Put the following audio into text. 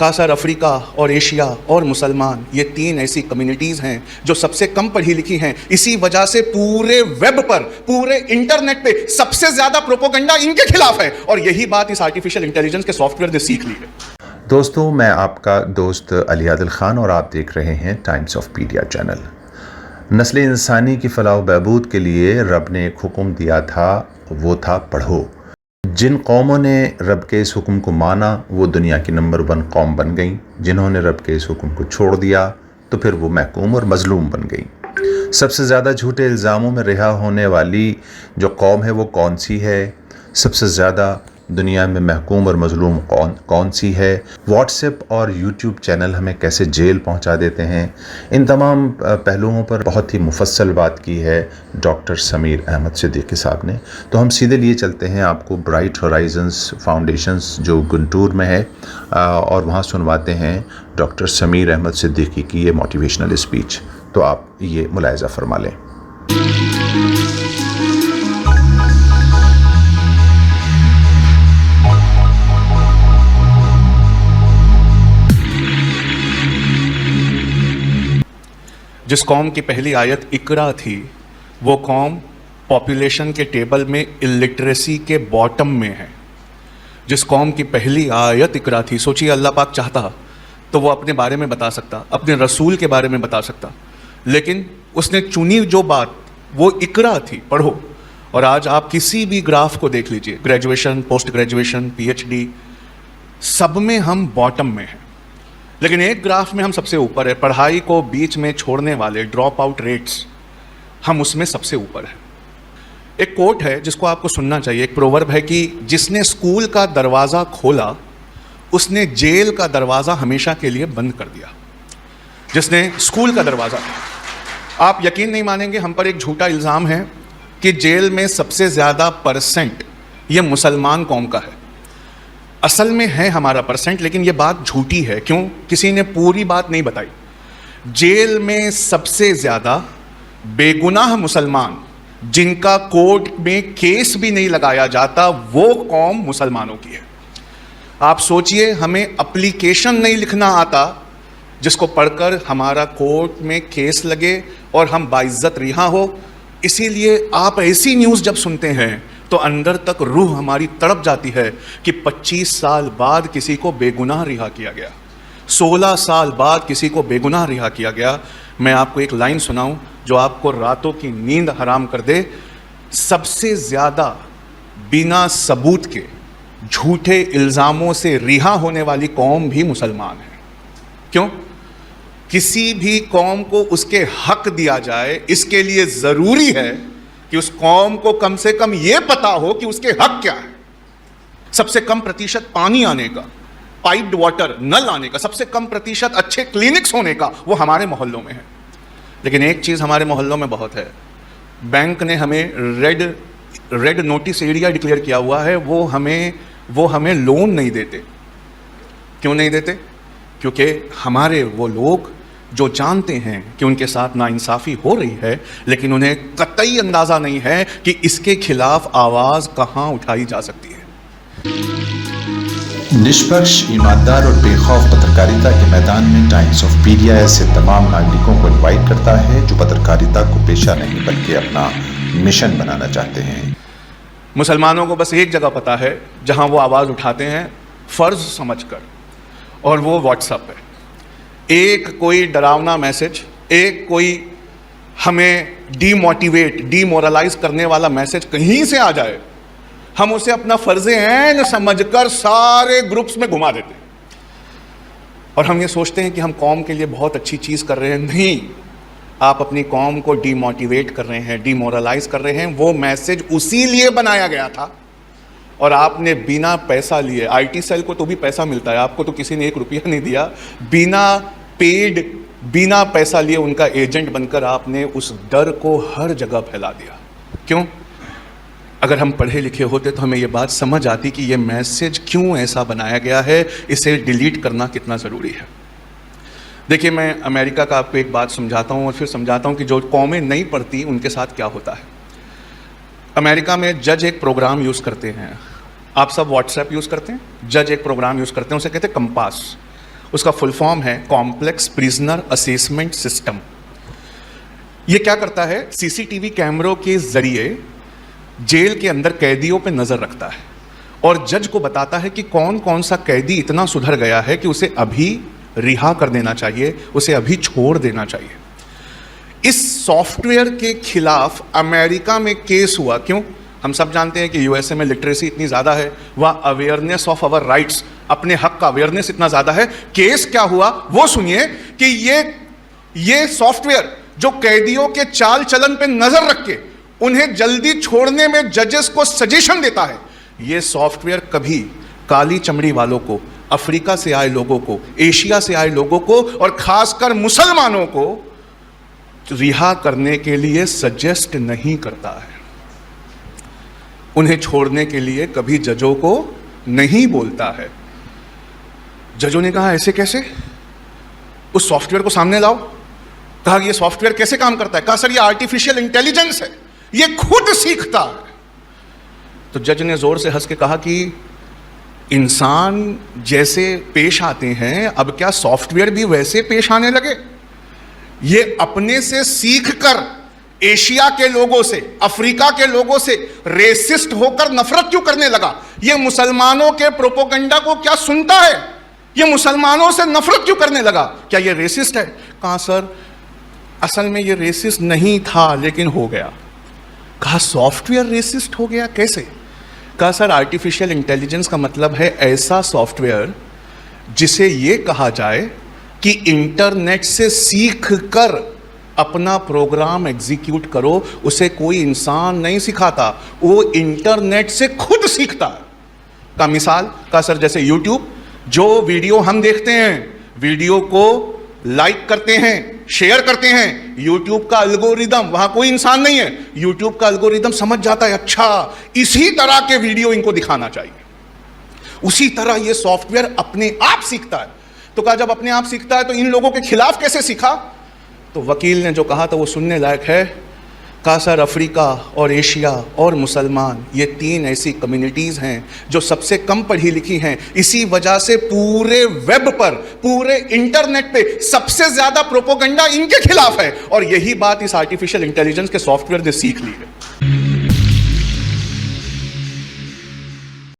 Kasar Africa और Asia और मुसलमान, ये तीन ऐसी कम्युनिटीज़ हैं जो सबसे कम पढ़ी लिखी हैं। इसी वजह से पूरे वेब पर, पूरे इंटरनेट पे सबसे ज़्यादा प्रोपोगंडा इनके खिलाफ है, और यही बात इस आर्टिफिशियल इंटेलिजेंस के सॉफ्टवेयर ने सीख ली है। दोस्तों, मैं आपका दोस्त अली आदिल खान और आप देख रहे हैं टाइम्स ऑफ पीडिया चैनल। नस्ल इंसानी की फलाह व बहबूद के लिए रब ने एक हुक्म दिया था, वो था पढ़ो। जिन कौमों ने रब के इस हुक्म को माना वो दुनिया की नंबर 1 कौम बन गई। जिन्होंने रब के इस हुक्म को छोड़ दिया तो फिर वो महकूम और मजलूम बन गई। सबसे ज़्यादा झूठे इल्ज़ामों में रिहा होने वाली जो कौम है वो कौन सी है? सबसे ज़्यादा दुनिया में महकूम और मजलूम कौन सी है? व्हाट्सएप और यूट्यूब चैनल हमें कैसे जेल पहुंचा देते हैं? इन तमाम पहलुओं पर बहुत ही मुफस्सल बात की है डॉक्टर समीर अहमद सिद्दीकी साहब ने। तो हम सीधे लिए चलते हैं आपको ब्राइट होराइजन्स फाउंडेशंस जो गुंटूर में है और वहाँ सुनवाते हैं डॉक्टर समीर अहमद सिद्दीकी की ये मोटिवेशनल स्पीच। तो आप ये मुलाहिज़ा फरमा लें। जिस कौम की पहली आयत इकरा थी, वो कौम पॉपुलेशन के टेबल में इलिटरेसी के बॉटम में है। जिस कौम की पहली आयत इकरा थी, सोचिए अल्लाह पाक चाहता तो वो अपने बारे में बता सकता, अपने रसूल के बारे में बता सकता, लेकिन उसने चुनी जो बात वो इकरा थी, पढ़ो। और आज आप किसी भी ग्राफ को देख लीजिए, ग्रेजुएशन, पोस्ट ग्रेजुएशन, पीएचडी, सब में हम बॉटम में हैं। लेकिन एक ग्राफ में हम सबसे ऊपर है, पढ़ाई को बीच में छोड़ने वाले ड्रॉप आउट रेट्स, हम उसमें सबसे ऊपर है। एक कोट है जिसको आपको सुनना चाहिए, एक प्रोवर्ब है कि जिसने स्कूल का दरवाज़ा खोला उसने जेल का दरवाज़ा हमेशा के लिए बंद कर दिया। जिसने स्कूल का दरवाज़ा, आप यकीन नहीं मानेंगे, हम पर एक झूठा इल्ज़ाम है कि जेल में सबसे ज़्यादा परसेंट ये मुसलमान कौम का है। असल में है हमारा परसेंट, लेकिन ये बात झूठी है। क्यों? किसी ने पूरी बात नहीं बताई। जेल में सबसे ज़्यादा बेगुनाह मुसलमान जिनका कोर्ट में केस भी नहीं लगाया जाता, वो कौम मुसलमानों की है। आप सोचिए, हमें एप्लीकेशन नहीं लिखना आता जिसको पढ़कर हमारा कोर्ट में केस लगे और हम बाइज्जत रिहा हो। इसीलिए आप ऐसी न्यूज़ जब सुनते हैं तो अंदर तक रूह हमारी तड़प जाती है कि 25 साल बाद किसी को बेगुनाह रिहा किया गया, 16 साल बाद किसी को बेगुनाह रिहा किया गया। मैं आपको एक लाइन सुनाऊं जो आपको रातों की नींद हराम कर दे। सबसे ज़्यादा बिना सबूत के झूठे इल्ज़ामों से रिहा होने वाली कौम भी मुसलमान है। क्यों? किसी भी कौम को उसके हक दिया जाए, इसके लिए ज़रूरी है कि उस कौम को कम से कम ये पता हो कि उसके हक क्या है। सबसे कम प्रतिशत पानी आने का, पाइप्ड वाटर, नल आने का, सबसे कम प्रतिशत अच्छे क्लिनिक्स होने का, वो हमारे मोहल्लों में है। लेकिन एक चीज़ हमारे मोहल्लों में बहुत है, बैंक ने हमें रेड नोटिस एरिया डिक्लेयर किया हुआ है, वो हमें लोन नहीं देते। क्यों नहीं देते? क्योंकि हमारे वो लोग जो जानते हैं कि उनके साथ नाइंसाफ़ी हो रही है, लेकिन उन्हें कतई अंदाज़ा नहीं है कि इसके खिलाफ आवाज़ कहाँ उठाई जा सकती है। निष्पक्ष, ईमानदार और बेखौफ पत्रकारिता के मैदान में टाइम्स ऑफ पीडिया ऐसे तमाम नागरिकों को इनवाइट करता है जो पत्रकारिता को पेशा नहीं बल्कि अपना मिशन बनाना चाहते हैं। मुसलमानों को बस एक जगह पता है जहाँ वो आवाज़ उठाते हैं फ़र्ज़ समझकर, और वो व्हाट्सएप है। एक कोई डरावना मैसेज, एक कोई हमें डीमोरलाइज करने वाला मैसेज कहीं से आ जाए, हम उसे अपना फ़र्ज़े ऐन समझकर सारे ग्रुप्स में घुमा देते हैं और हम ये सोचते हैं कि हम कौम के लिए बहुत अच्छी चीज़ कर रहे हैं। नहीं, आप अपनी कौम को डीमोटिवेट कर रहे हैं, डीमोरलाइज कर रहे हैं। वो मैसेज उसी लिए बनाया गया था और आपने बिना पैसा लिए, आईटी सेल को तो भी पैसा मिलता है, आपको तो किसी ने 1 रुपया नहीं दिया, बिना पेड, बिना पैसा लिए उनका एजेंट बनकर आपने उस डर को हर जगह फैला दिया। क्यों? अगर हम पढ़े लिखे होते तो हमें ये बात समझ आती कि ये मैसेज क्यों ऐसा बनाया गया है, इसे डिलीट करना कितना ज़रूरी है। देखिए, मैं अमेरिका का आपको एक बात समझाता हूँ और फिर समझाता हूँ कि जो कौमें नहीं पढ़ती उनके साथ क्या होता है। अमेरिका में जज एक प्रोग्राम यूज़ करते हैं, आप सब व्हाट्सएप यूज़ करते हैं, जज एक प्रोग्राम यूज़ करते हैं, उसे कहते हैं कंपास। उसका फुल फॉर्म है कॉम्प्लेक्स प्रिजनर असेसमेंट सिस्टम। ये क्या करता है? सीसीटीवी कैमरों के जरिए जेल के अंदर कैदियों पे नजर रखता है और जज को बताता है कि कौन कौन सा कैदी इतना सुधर गया है कि उसे अभी रिहा कर देना चाहिए, उसे अभी छोड़ देना चाहिए। इस सॉफ्टवेयर के खिलाफ अमेरिका में केस हुआ। क्यों? हम सब जानते हैं कि यूएसए में लिटरेसी इतनी ज़्यादा है, वह अवेयरनेस ऑफ आवर राइट्स, अपने हक का अवेयरनेस इतना ज़्यादा है। केस क्या हुआ वो सुनिए कि ये सॉफ्टवेयर जो कैदियों के चाल चलन पे नजर रख के उन्हें जल्दी छोड़ने में जजेस को सजेशन देता है, ये सॉफ्टवेयर कभी काली चमड़ी वालों को, अफ्रीका से आए लोगों को, एशिया से आए लोगों को और खासकर मुसलमानों को रिहा करने के लिए सजेस्ट नहीं करता है। उन्हें छोड़ने के लिए कभी जजों को नहीं बोलता है। जजों ने कहा ऐसे कैसे? उस सॉफ्टवेयर को सामने लाओ। कहा ये सॉफ्टवेयर कैसे काम करता है? कहा सर ये आर्टिफिशियल इंटेलिजेंस है, ये खुद सीखता है। तो जज ने जोर से हंस के कहा कि इंसान जैसे पेश आते हैं अब क्या सॉफ्टवेयर भी वैसे पेश आने लगे? ये अपने से सीखकर एशिया के लोगों से, अफ्रीका के लोगों से रेसिस्ट होकर नफरत क्यों करने लगा? ये मुसलमानों के प्रोपोगंडा को क्या सुनता है? ये मुसलमानों से नफरत क्यों करने लगा? क्या ये रेसिस्ट है? कहा सर असल में ये रेसिस्ट नहीं था लेकिन हो गया। कहा सॉफ्टवेयर रेसिस्ट हो गया कैसे? कहा सर आर्टिफिशियल इंटेलिजेंस का मतलब है ऐसा सॉफ्टवेयर जिसे ये कहा जाए कि इंटरनेट से सीख कर अपना प्रोग्राम एग्जीक्यूट करो। उसे कोई इंसान नहीं सिखाता, वो इंटरनेट से खुद सीखता है। का मिसाल? का सर जैसे यूट्यूब, जो वीडियो हम देखते हैं, वीडियो को लाइक करते हैं, शेयर करते हैं, यूट्यूब का एल्गोरिदम, वहां कोई इंसान नहीं है, यूट्यूब का एल्गोरिदम समझ जाता है अच्छा इसी तरह के वीडियो इनको दिखाना चाहिए। उसी तरह ये सॉफ्टवेयर अपने आप सीखता है। तो कहा जब अपने आप सीखता है तो इन लोगों के खिलाफ कैसे सीखा? तो वकील ने जो कहा था वो सुनने लायक है। कहा सर अफ्रीका और एशिया और मुसलमान ये तीन ऐसी कम्युनिटीज़ हैं जो सबसे कम पढ़ी लिखी हैं। इसी वजह से पूरे वेब पर, पूरे इंटरनेट पे सबसे ज़्यादा प्रोपोगंडा इनके खिलाफ है और यही बात इस आर्टिफिशियल इंटेलिजेंस के सॉफ्टवेयर ने सीख ली है।